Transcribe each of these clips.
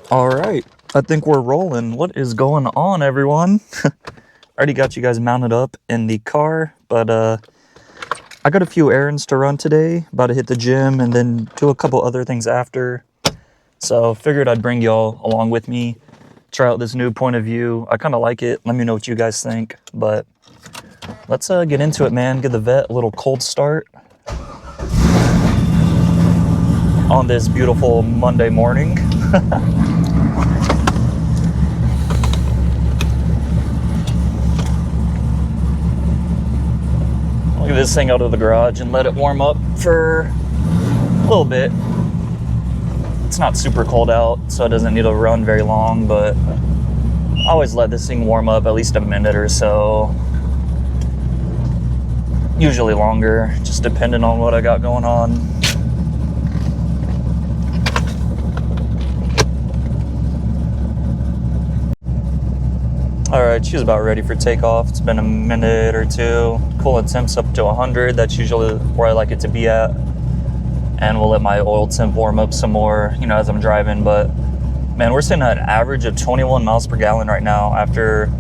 All right, I think we're rolling. What is going on, everyone? Already got you guys mounted up in the car, but I got a few errands to run today. About to hit the gym and then do a couple other things after. So figured I'd bring y'all along with me, try out this new point of view. I kind of like it. Let me know what you guys think. But let's get into it, man. Give the Vette a little cold start on this beautiful Monday morning. Get this thing out of the garage and let it warm up for a little bit. It's not super cold out, so it doesn't need to run very long, but I always let this thing warm up at least a minute or so. Usually longer, just depending on what I got going on. Alright, she's about ready for takeoff. It's been a minute or two. Coolant temp's up to 100. That's usually where I like it to be at. And we'll let my oil temp warm up some more, as I'm driving. But man, we're sitting at an average of 21 miles per gallon right now after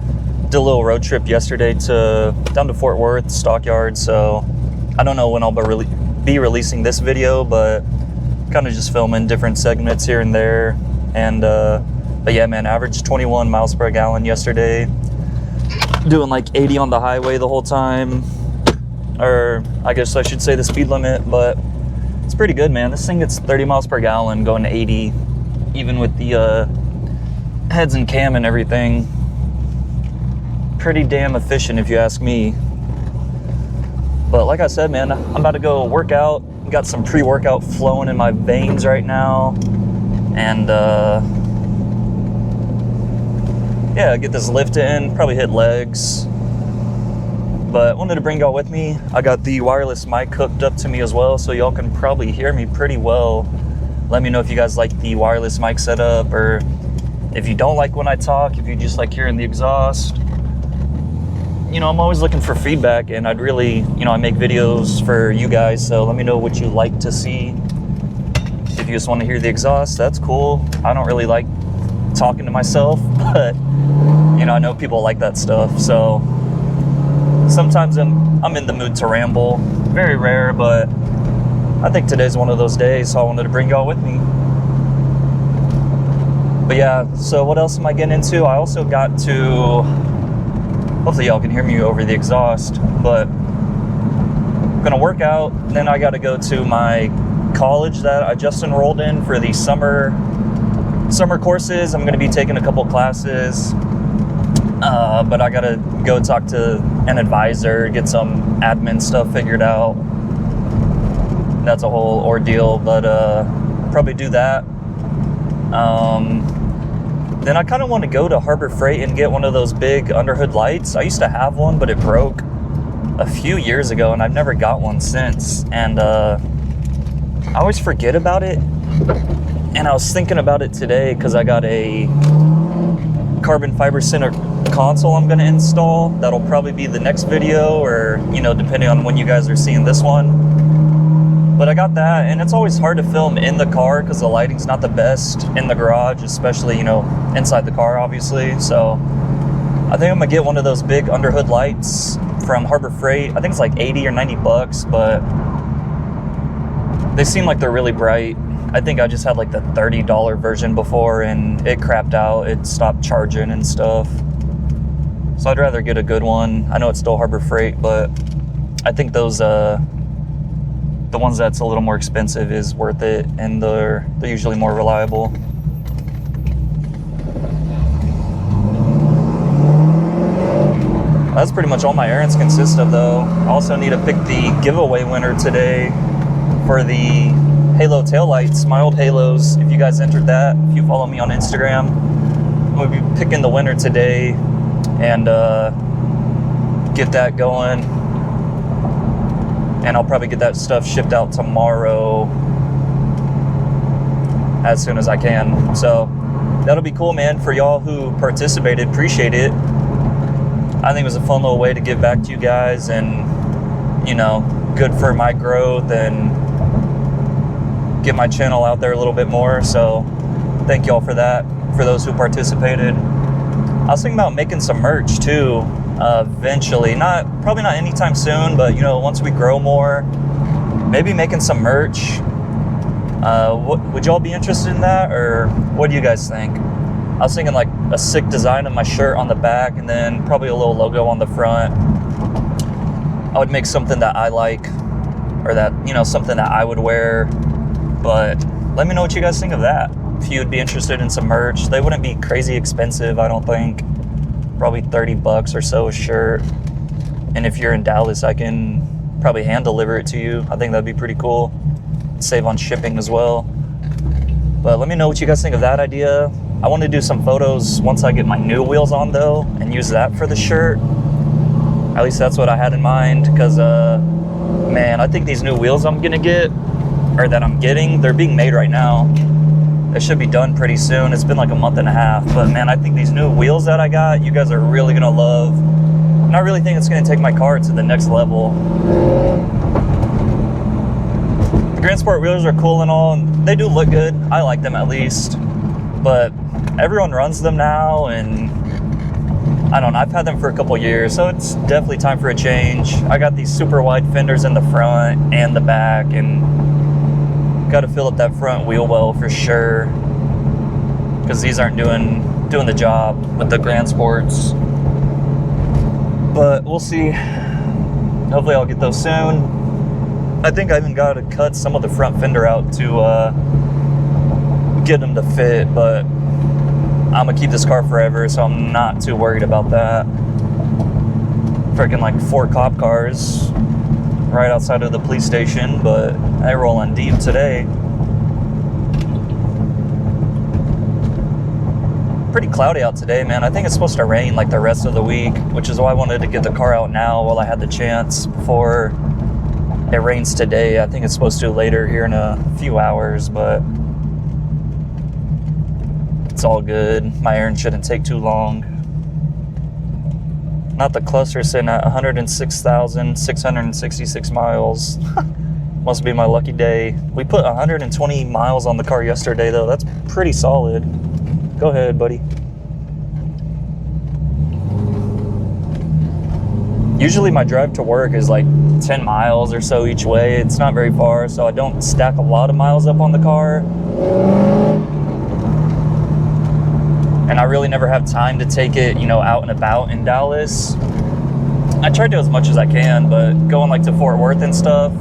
did a little road trip yesterday down to Fort Worth Stockyard. So I don't know when I'll be releasing this video, but kind of just filming different segments here and there. And but yeah, man, average 21 miles per gallon yesterday. Doing like 80 on the highway the whole time. Or I guess I should say the speed limit, but it's pretty good, man. This thing gets 30 miles per gallon going to 80, even with the heads and cam and everything. Pretty damn efficient if you ask me. But like I said, man, I'm about to go work out. Got some pre-workout flowing in my veins right now. And yeah, get this lift in, probably hit legs. But wanted to bring y'all with me. I got the wireless mic hooked up to me as well, so y'all can probably hear me pretty well. Let me know if you guys like the wireless mic setup, or if you don't like when I talk, if you just like hearing the exhaust. I'm always looking for feedback, and I'd really, I make videos for you guys, so let me know what you like to see. If you just want to hear the exhaust, that's cool. I don't really like talking to myself, but I know people like that stuff, so sometimes I'm in the mood to ramble. Very rare, but I think today's one of those days, so I wanted to bring y'all with me. But yeah, so what else am I getting into? I also got to, hopefully y'all can hear me over the exhaust, but I'm gonna work out, then I gotta go to my college that I just enrolled in for the summer courses. I'm gonna be taking a couple classes, but I gotta go talk to an advisor, get some admin stuff figured out. That's a whole ordeal, but probably do that. Then I kind of want to go to Harbor Freight and get one of those big underhood lights. I used to have one, but it broke a few years ago, and I've never got one since. And I always forget about it. And I was thinking about it today because I got a carbon fiber center console I'm going to install. That'll probably be the next video, or depending on when you guys are seeing this one. But I got that, and it's always hard to film in the car because the lighting's not the best in the garage, especially inside the car, obviously. So I think I'm gonna get one of those big underhood lights from Harbor Freight. I think it's like 80 or 90 bucks, but they seem like they're really bright. I think I just had like the $30 version before, and it crapped out. It stopped charging and stuff. So I'd rather get a good one. I know it's still Harbor Freight, but I think those the ones that's a little more expensive is worth it, and they're usually more reliable. That's pretty much all my errands consist of, though. I also need to pick the giveaway winner today for the Halo taillights, my old Halos. If you guys entered that, if you follow me on Instagram, I'm going to be picking the winner today and get that going. And I'll probably get that stuff shipped out tomorrow as soon as I can. So that'll be cool, man. For y'all who participated, appreciate it. I think it was a fun little way to give back to you guys, and good for my growth and get my channel out there a little bit more. So thank y'all for that. for those who participated. I was thinking about making some merch too, eventually. Probably not anytime soon, but you know, once we grow more, maybe making some merch. Would y'all be interested in that, or what do you guys think? I was thinking like a sick design of my shirt on the back, and then probably a little logo on the front. I would make something that I like, or that, you know, something that I would wear. But let me know what you guys think of that. If you would be interested in some merch. They wouldn't be crazy expensive, I don't think. Probably $30 or so a shirt. And if you're in Dallas, I can probably hand deliver it to you. I think that'd be pretty cool. Save on shipping as well. But let me know what you guys think of that idea. I want to do some photos once I get my new wheels on though, and use that for the shirt. At least that's what I had in mind, because man, I think these new wheels I'm gonna get, or that I'm getting, they're being made right now. It should be done pretty soon. It's been like a month and a half, but man, I think these new wheels that I got, you guys are really gonna love. And I really think it's gonna take my car to the next level. The Grand Sport wheels are cool and all, and they do look good. I like them at least, but everyone runs them now, and I don't know, I've had them for a couple years, so it's definitely time for a change. I got these super wide fenders in the front and the back, and got to fill up that front wheel well for sure, because these aren't doing the job with the Grand Sports. But we'll see. Hopefully I'll get those soon. I think I even got to cut some of the front fender out to get them to fit, but I'm gonna keep this car forever, so I'm not too worried about that. Freaking like 4 cop cars right outside of the police station, but I roll on deep today. Pretty cloudy out today, man. I think it's supposed to rain like the rest of the week, which is why I wanted to get the car out now while I had the chance before it rains today. I think it's supposed to later here in a few hours, but it's all good. My errand shouldn't take too long. Not the cluster sitting at 106,666 miles. Must be my lucky day. We put 120 miles on the car yesterday though. That's pretty solid. Go ahead, buddy. Usually my drive to work is like 10 miles or so each way. It's not very far, so I don't stack a lot of miles up on the car. And I really never have time to take it, you know, out and about in Dallas. I try to do as much as I can, but going like to Fort Worth and stuff,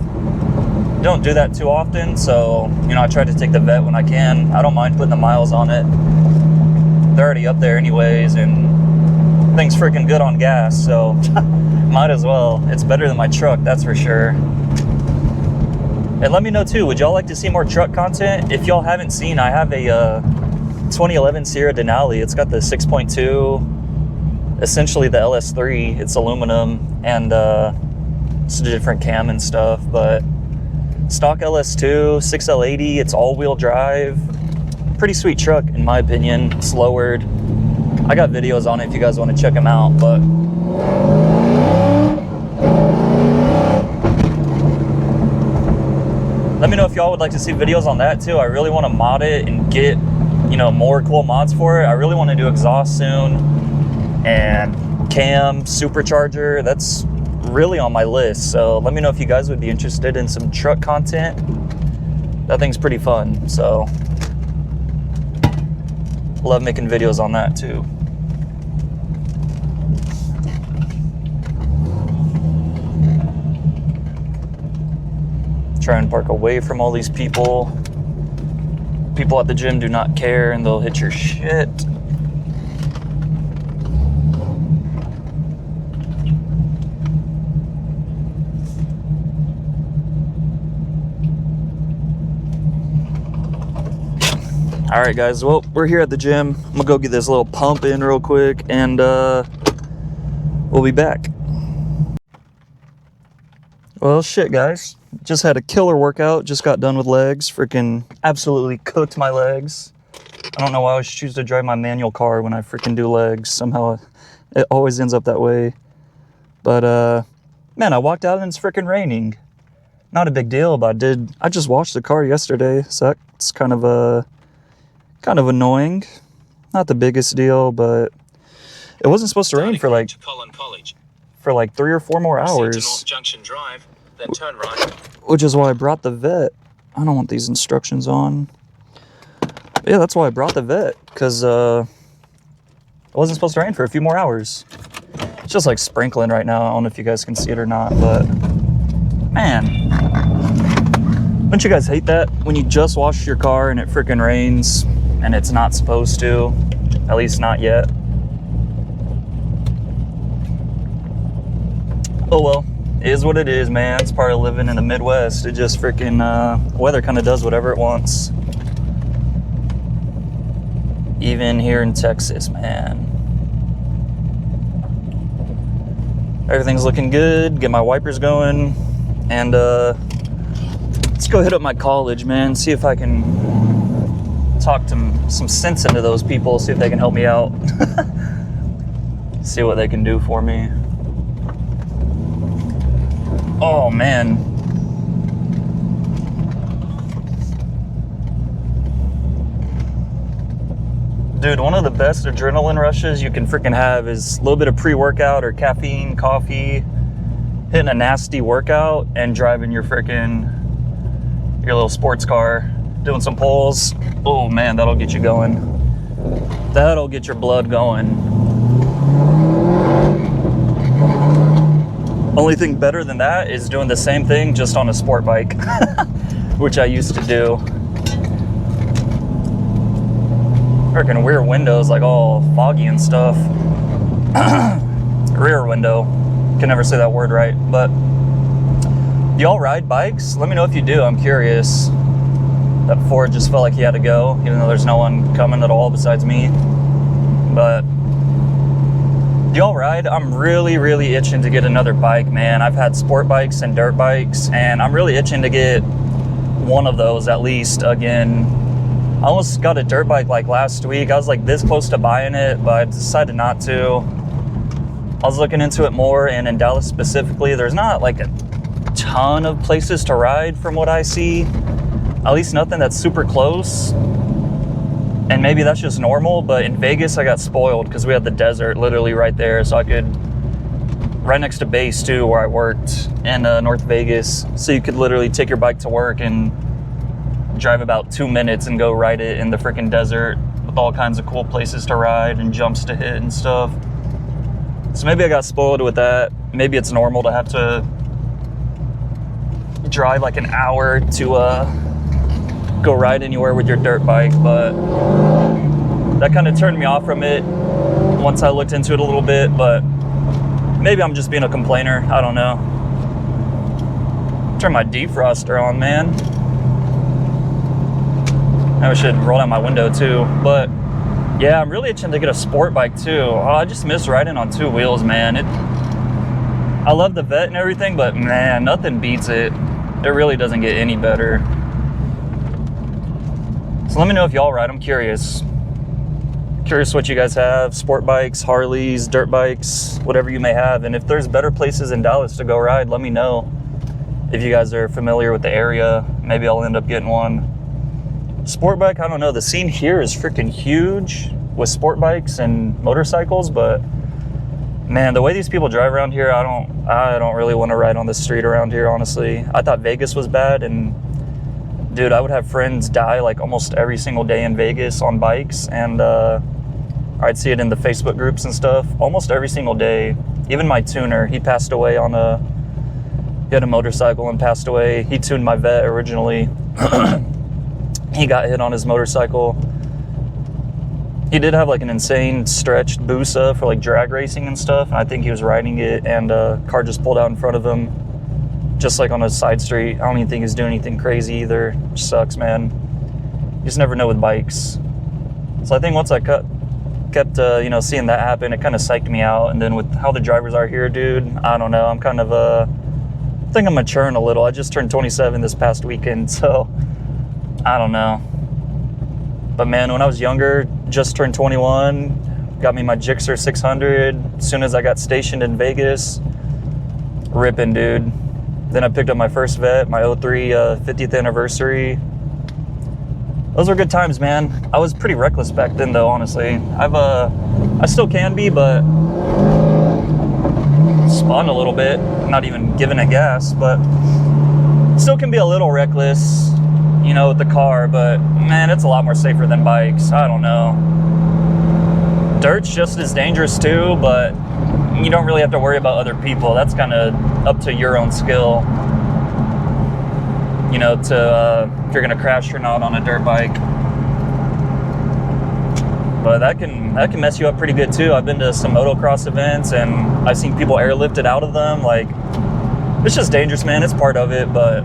don't do that too often. So, you know, I try to take the Vet when I can. I don't mind putting the miles on it. They're already up there anyways, and thing's freaking good on gas, so might as well. It's better than my truck, that's for sure. And let me know too, would y'all like to see more truck content? If y'all haven't seen, I have a 2011 Sierra Denali. It's got the 6.2, essentially the LS3. It's aluminum, and it's a different cam and stuff, but stock LS2, 6L80. It's all-wheel drive. Pretty sweet truck in my opinion. It's lowered. I got videos on it if you guys want to check them out, but let me know if y'all would like to see videos on that too. I really want to mod it and get, you know, more cool mods for it. I really want to do exhaust soon, and cam, supercharger. That's really on my list. So let me know if you guys would be interested in some truck content. That thing's pretty fun, so love making videos on that too. Try and park away from all these people. People at the gym do not care, and they'll hit your shit. All right, guys, well, we're here at the gym. I'm gonna go get this little pump in real quick, and we'll be back. Well, shit, guys. Just had a killer workout. Just got done with legs. Freaking absolutely cooked my legs. I don't know why I always choose to drive my manual car when I freaking do legs. Somehow it always ends up that way. But, man, I walked out and it's freaking raining. Not a big deal, but I just washed the car yesterday, so that's kind of annoying. not the biggest deal, but it wasn't supposed to rain for like 3 or 4 more hours. Junction Drive, then turn right. Which is why I brought the Vet. I don't want these instructions on. But yeah, that's why I brought the Vet, because it wasn't supposed to rain for a few more hours. It's just like sprinkling right now. I don't know if you guys can see it or not, but man, don't you guys hate that? When you just washed your car and it freaking rains and it's not supposed to, at least not yet. Oh well, it is what it is, man. It's part of living in the Midwest. It just freaking, weather kind of does whatever it wants. Even here in Texas, man. Everything's looking good. Get my wipers going. And let's go hit up my college, man. See if I can talk some sense into those people. See if they can help me out. See what they can do for me. Oh, man. Dude, one of the best adrenaline rushes you can freaking have is a little bit of pre-workout or caffeine, coffee, hitting a nasty workout and driving your little sports car, doing some pulls. Oh, man, that'll get you going. That'll get your blood going. Only thing better than that is doing the same thing just on a sport bike, which I used to do. Freaking rear windows like all foggy and stuff. Rear window. Can never say that word right, but do y'all ride bikes? Let me know if you do. I'm curious. That Ford just felt like he had to go, even though there's no one coming at all besides me. But do y'all ride? I'm really, really itching to get another bike, man. I've had sport bikes and dirt bikes, and I'm really itching to get one of those at least again. I almost got a dirt bike like last week. I was like this close to buying it, but I decided not to. I was looking into it more, and in Dallas specifically, there's not like a ton of places to ride from what I see. At least nothing that's super close. And maybe that's just normal, but in Vegas I got spoiled because we had the desert literally right there, so I could, right next to base too, where I worked in North Vegas, so you could literally take your bike to work and drive about 2 minutes and go ride it in the freaking desert with all kinds of cool places to ride and jumps to hit and stuff. So maybe I got spoiled with that. Maybe it's normal to have to drive like an hour to go ride anywhere with your dirt bike, but that kind of turned me off from it once I looked into it a little bit. But maybe I'm just being a complainer. I don't know. Turn my defroster on, man. I should roll down my window too. But yeah, I'm really itching to get a sport bike too. Oh, I just miss riding on 2 wheels, man. I love the Vet and everything, but man, nothing beats it. It really doesn't get any better. So let me know if y'all ride. I'm curious. Curious what you guys have. Sport bikes, Harleys, dirt bikes, whatever you may have. And if there's better places in Dallas to go ride, let me know. If you guys are familiar with the area, maybe I'll end up getting one. Sport bike, I don't know. The scene here is freaking huge with sport bikes and motorcycles, but man, the way these people drive around here, I don't really want to ride on the street around here, honestly. I thought Vegas was bad, and dude, I would have friends die like almost every single day in Vegas on bikes, and I'd see it in the Facebook groups and stuff almost every single day. Even my tuner, he passed away he had a motorcycle and passed away. He tuned my Vet originally. He got hit on his motorcycle. He did have like an insane stretched Busa for like drag racing and stuff, and I think he was riding it, and a car just pulled out in front of him, just like on a side street. I don't even think he's doing anything crazy either. Which sucks, man. You just never know with bikes. So I think once I kept seeing that happen, it kind of psyched me out. And then with how the drivers are here, dude, I don't know. I'm kind of I think I'm maturing a little. I just turned 27 this past weekend, so I don't know. But man, when I was younger, just turned 21, got me my Gixxer 600 as soon as I got stationed in Vegas. Ripping, dude. Then I picked up my first Vet, my 03 50th anniversary. those were good times, man. I was pretty reckless back then, though. Honestly, I still can be, but spun a little bit. Not even giving it gas, but still can be a little reckless, you know, with the car. But man, it's a lot more safer than bikes. I don't know. Dirt's just as dangerous too, but you don't really have to worry about other people. That's kind of up to your own skill, you know, to if you're gonna crash or not on a dirt bike. But that can mess you up pretty good too. I've been to some motocross events and I've seen people airlifted out of them. Like, it's just dangerous, man. It's part of it. But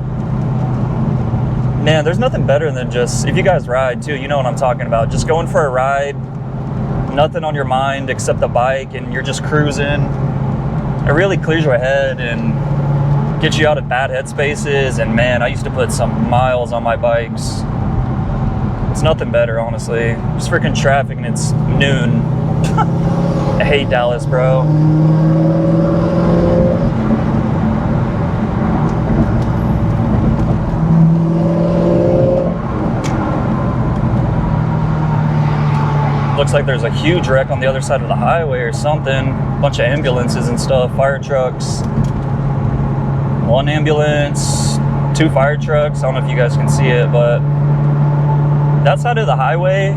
man, there's nothing better than just, if you guys ride too, you know what I'm talking about, just going for a ride, nothing on your mind except the bike, and you're just cruising. It really clears your head and gets you out of bad headspaces. And man, I used to put some miles on my bikes. It's nothing better, honestly. Just freaking traffic and it's noon. I hate Dallas, bro. Looks like there's a huge wreck on the other side of the highway or something. Bunch of ambulances and stuff, fire trucks. One ambulance, 2 fire trucks. I don't know if you guys can see it, but that side of the highway,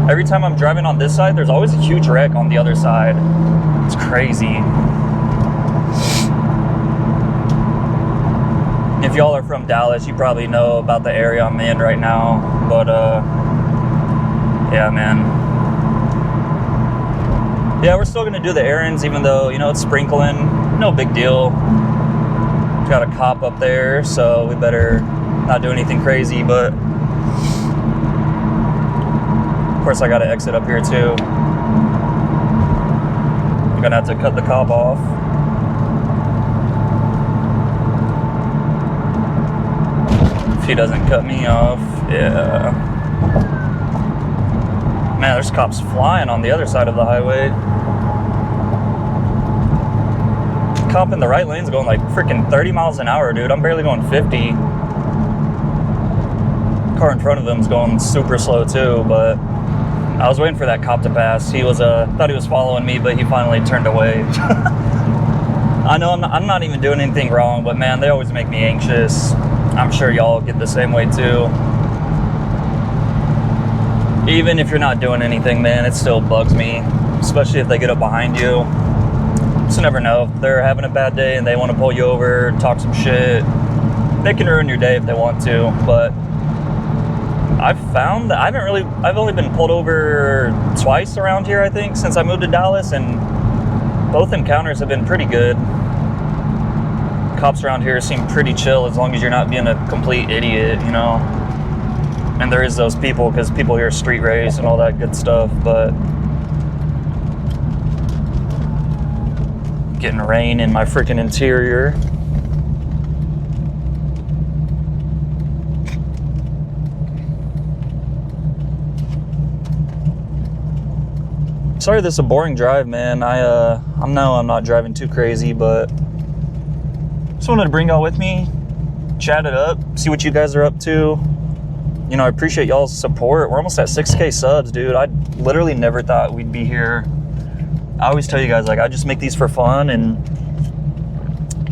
every time I'm driving on this side, there's always a huge wreck on the other side. It's crazy. If y'all are from Dallas, you probably know about the area I'm in right now. But yeah, man. Yeah, we're still gonna do the errands, even though, you know, it's sprinkling. No big deal. Got a cop up there, so we better not do anything crazy. But of course, I gotta exit up here too. I'm gonna have to cut the cop off. If he doesn't cut me off, yeah. Man, there's cops flying on the other side of the highway. Cop in the right lane's going like freaking 30 miles an hour, dude. I'm barely going 50. Car in front of him's going super slow too, but I was waiting for that cop to pass. He was thought he was following me, but he finally turned away. I know I'm not even doing anything wrong, but man, they always make me anxious. I'm sure y'all get the same way too. Even if you're not doing anything, man, it still bugs me, especially if they get up behind you. Just never know. If they're having a bad day and they want to pull you over, talk some shit, they can ruin your day if they want to. But I've found that I've only been pulled over twice around here, I think, since I moved to Dallas, and both encounters have been pretty good. Cops around here seem pretty chill as long as you're not being a complete idiot, you know. And there is those people, because people here street race and all that good stuff, but getting rain in my freaking interior. Sorry this is a boring drive, man. I know I'm not driving too crazy, but just wanted to bring y'all with me, chat it up, see what you guys are up to. You know, I appreciate y'all's support. We're almost at 6K subs, dude. I literally never thought we'd be here. I always tell you guys, like, I just make these for fun, and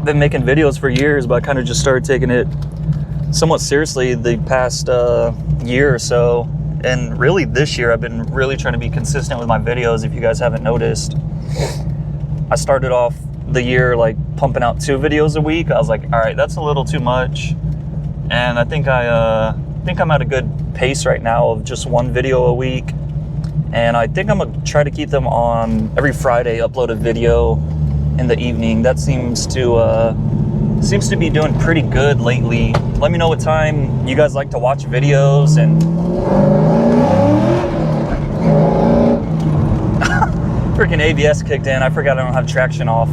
been making videos for years, but I kind of just started taking it somewhat seriously the past year or so. And really this year, I've been really trying to be consistent with my videos, if you guys haven't noticed. I started off the year like pumping out 2 videos a week. I was like, all right, that's a little too much. And I think I'm at a good pace right now of just 1 video a week. And I think I'm gonna try to keep them on every Friday, upload a video in the evening. That seems to be doing pretty good lately. Let me know what time you guys like to watch videos. And freaking ABS kicked in. I forgot I don't have traction off.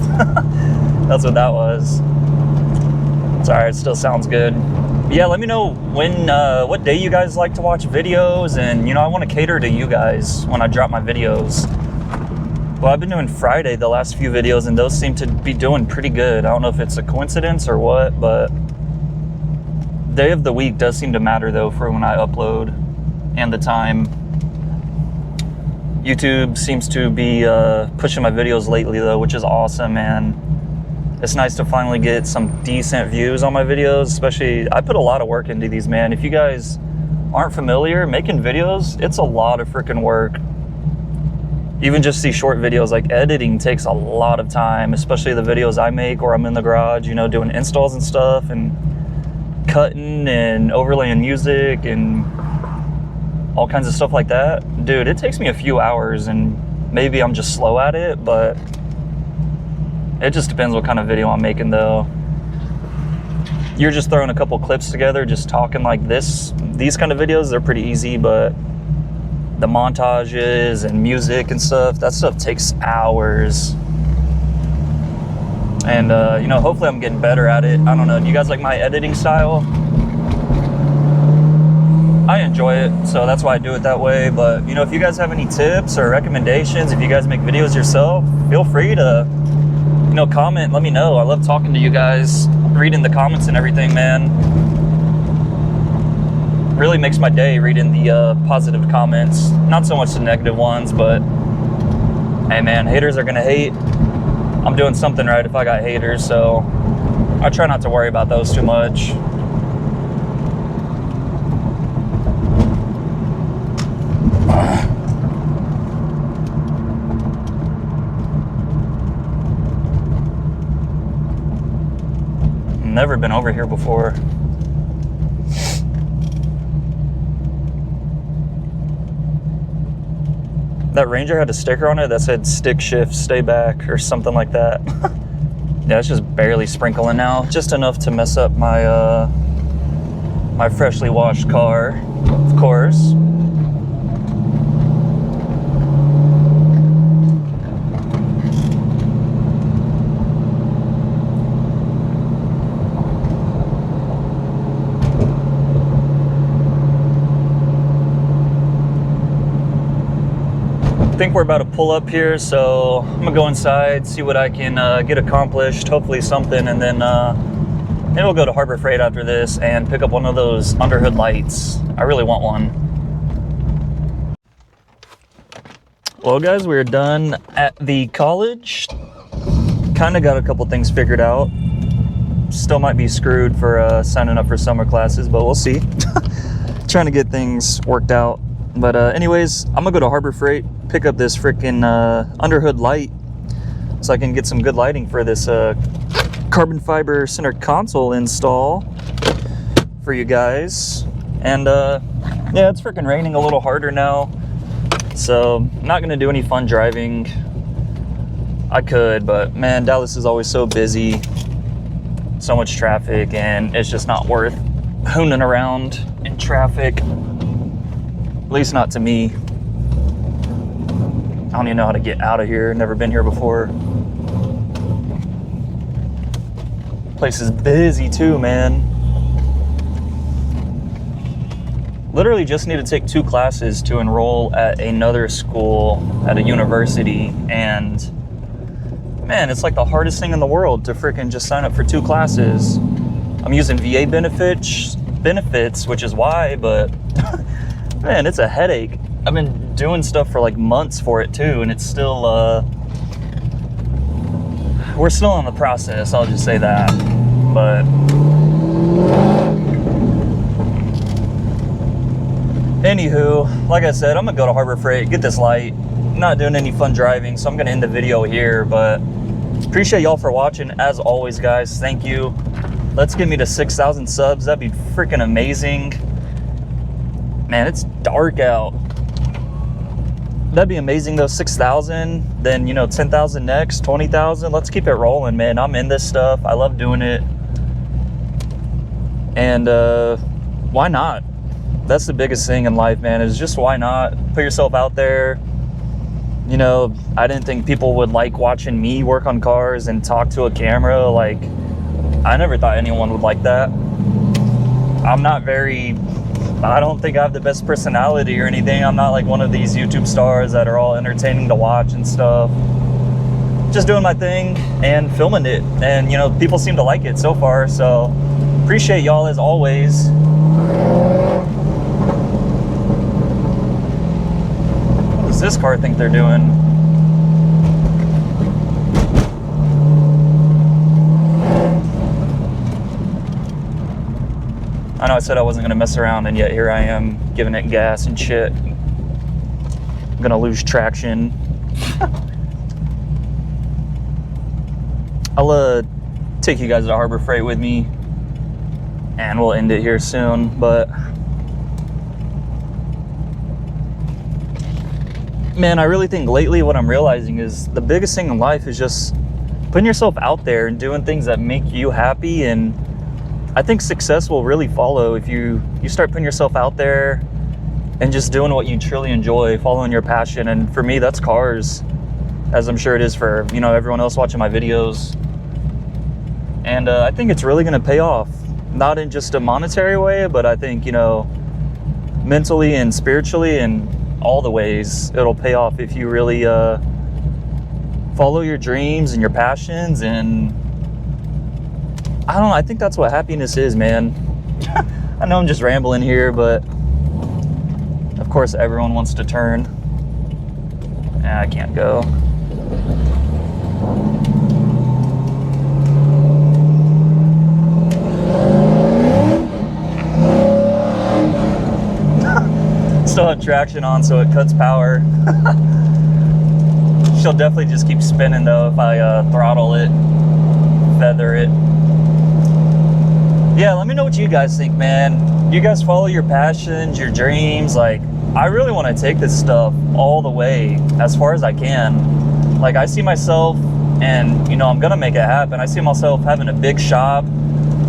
That's what that was. It's alright, it still sounds good. Yeah, let me know what day you guys like to watch videos, and you know, I want to cater to you guys when I drop my videos. Well, I've been doing Friday the last few videos, and those seem to be doing pretty good. I don't know if it's a coincidence or what, but day of the week does seem to matter though for when I upload. and the time. YouTube seems to be pushing my videos lately though, which is awesome, man. It's nice to finally get some decent views on my videos, especially, I put a lot of work into these, man. If you guys aren't familiar, making videos, it's a lot of freaking work. Even just these short videos, like editing takes a lot of time, especially the videos I make where I'm in the garage, you know, doing installs and stuff and cutting and overlaying music and all kinds of stuff like that. Dude, it takes me a few hours, and maybe I'm just slow at it, but it just depends what kind of video I'm making though. You're just throwing a couple clips together, just talking like this. These kind of videos, they're pretty easy, but the montages and music and stuff, that stuff takes hours. And you know, hopefully I'm getting better at it. I don't know, do you guys like my editing style? I enjoy it, so that's why I do it that way. But you know, if you guys have any tips or recommendations, if you guys make videos yourself, feel free to, you know, comment, let me know. I love talking to you guys, reading the comments and everything, man. Really makes my day reading the positive comments. Not so much the negative ones, but hey man, haters are gonna hate. I'm doing something right if I got haters, so I try not to worry about those too much. Never been over here before. That Ranger had a sticker on it that said stick shift, stay back, or something like that. Yeah, it's just barely sprinkling now, just enough to mess up my my freshly washed car, of course. I think we're about to pull up here, so I'm gonna go inside, see what I can get accomplished, hopefully something, and then maybe we'll go to Harbor Freight after this and pick up one of those underhood lights. I really want one. Well guys, we're done at the college. Kind of got a couple things figured out. Still might be screwed for signing up for summer classes, but we'll see. Trying to get things worked out. But anyways, I'm gonna go to Harbor Freight, pick up this freaking underhood light so I can get some good lighting for this carbon fiber center console install for you guys. And yeah, it's freaking raining a little harder now, so I'm not gonna do any fun driving. I could, but man, Dallas is always so busy, so much traffic, and it's just not worth hooning around in traffic. At least not to me. I don't even know how to get out of here. Never been here before. Place is busy too, man. Literally just need to take 2 classes to enroll at another school at a university, and man, it's like the hardest thing in the world to freaking just sign up for 2 classes. I'm using VA benefits, which is why, but man, it's a headache. I've been doing stuff for like months for it too, and it's still, we're still in the process, I'll just say that. But anywho, like I said, I'm gonna go to Harbor Freight, get this light. I'm not doing any fun driving, so I'm gonna end the video here, but appreciate y'all for watching. As always, guys, thank you. Let's get me to 6,000 subs. That'd be freaking amazing. Man, it's dark out. That'd be amazing though. 6,000, then, you know, 10,000 next, 20,000. Let's keep it rolling, man. I'm in this stuff. I love doing it. And why not? That's the biggest thing in life, man, is just why not? Put yourself out there. You know, I didn't think people would like watching me work on cars and talk to a camera. Like, I never thought anyone would like that. I'm not very, I don't think I have the best personality or anything. I'm not like one of these YouTube stars that are all entertaining to watch and stuff. Just doing my thing and filming it. And, you know, people seem to like it so far. So appreciate y'all as always. does this car think they're doing? I know I said I wasn't going to mess around, and yet here I am giving it gas and shit. I'm going to lose traction. I'll take you guys to Harbor Freight with me, and we'll end it here soon. But man, I really think lately what I'm realizing is the biggest thing in life is just putting yourself out there and doing things that make you happy. And I think success will really follow if you start putting yourself out there and just doing what you truly enjoy, following your passion. And for me, that's cars, as I'm sure it is for, you know, everyone else watching my videos. And I think it's really going to pay off, not in just a monetary way, but I think, you know, mentally and spiritually and all the ways it'll pay off if you really follow your dreams and your passions. And I don't know, I think that's what happiness is, man. I know I'm just rambling here, but of course everyone wants to turn. I can't go. Still have traction on, so it cuts power. She'll definitely just keep spinning though if I throttle it, feather it. Yeah, let me know what you guys think, man. You guys follow your passions, your dreams. Like, I really want to take this stuff all the way as far as I can. Like, I see myself, and you know, I'm gonna make it happen. I see myself having a big shop,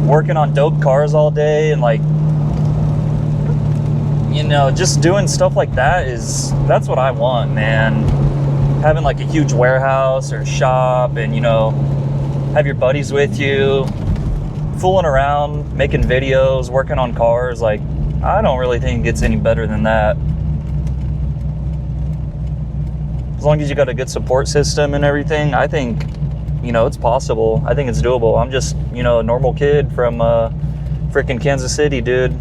working on dope cars all day, and like, you know, just doing stuff like that's what I want, man. Having like a huge warehouse or shop, and you know, have your buddies with you, fooling around, making videos, working on cars. Like, I don't really think it gets any better than that. As long as you got a good support system and everything, I think, you know, it's possible. I think it's doable. I'm just, you know, a normal kid from freaking Kansas City, dude.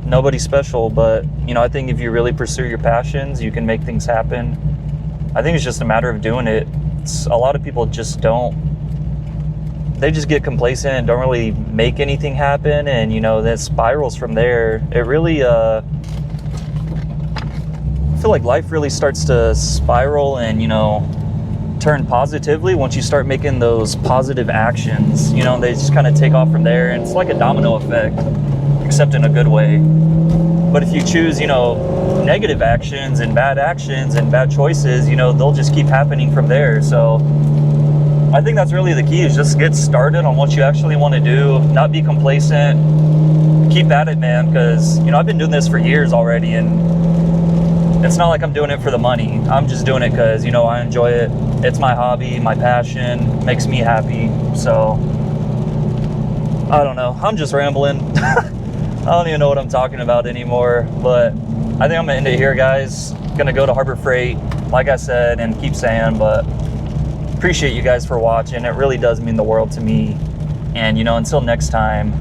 Nobody special, but, you know, I think if you really pursue your passions, you can make things happen. I think it's just a matter of doing it. A lot of people just don't. They just get complacent and don't really make anything happen, and, you know, that spirals from there. It really, I feel like life really starts to spiral and, you know, turn positively once you start making those positive actions. You know, they just kind of take off from there, and it's like a domino effect, except in a good way. But if you choose, you know, negative actions and bad choices, you know, they'll just keep happening from there. So I think that's really the key, is just get started on what you actually want to do, not be complacent, keep at it, man, because, you know, I've been doing this for years already, and it's not like I'm doing it for the money. I'm just doing it because, you know, I enjoy it. It's my hobby, my passion, makes me happy. So I don't know, I'm just rambling. I don't even know what I'm talking about anymore, but I think I'm gonna end it here, guys. Gonna go to Harbor Freight, like I said, and keep saying, but appreciate you guys for watching. It really does mean the world to me. And, you know, until next time,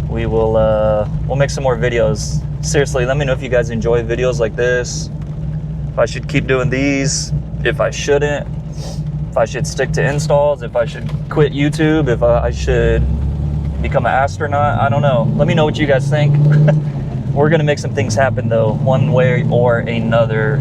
we'll make some more videos. Seriously, let me know if you guys enjoy videos like this, if I should keep doing these, if I shouldn't, if I should stick to installs, if I should quit YouTube, if I should become an astronaut. I don't know. Let me know what you guys think. We're gonna make some things happen though, one way or another.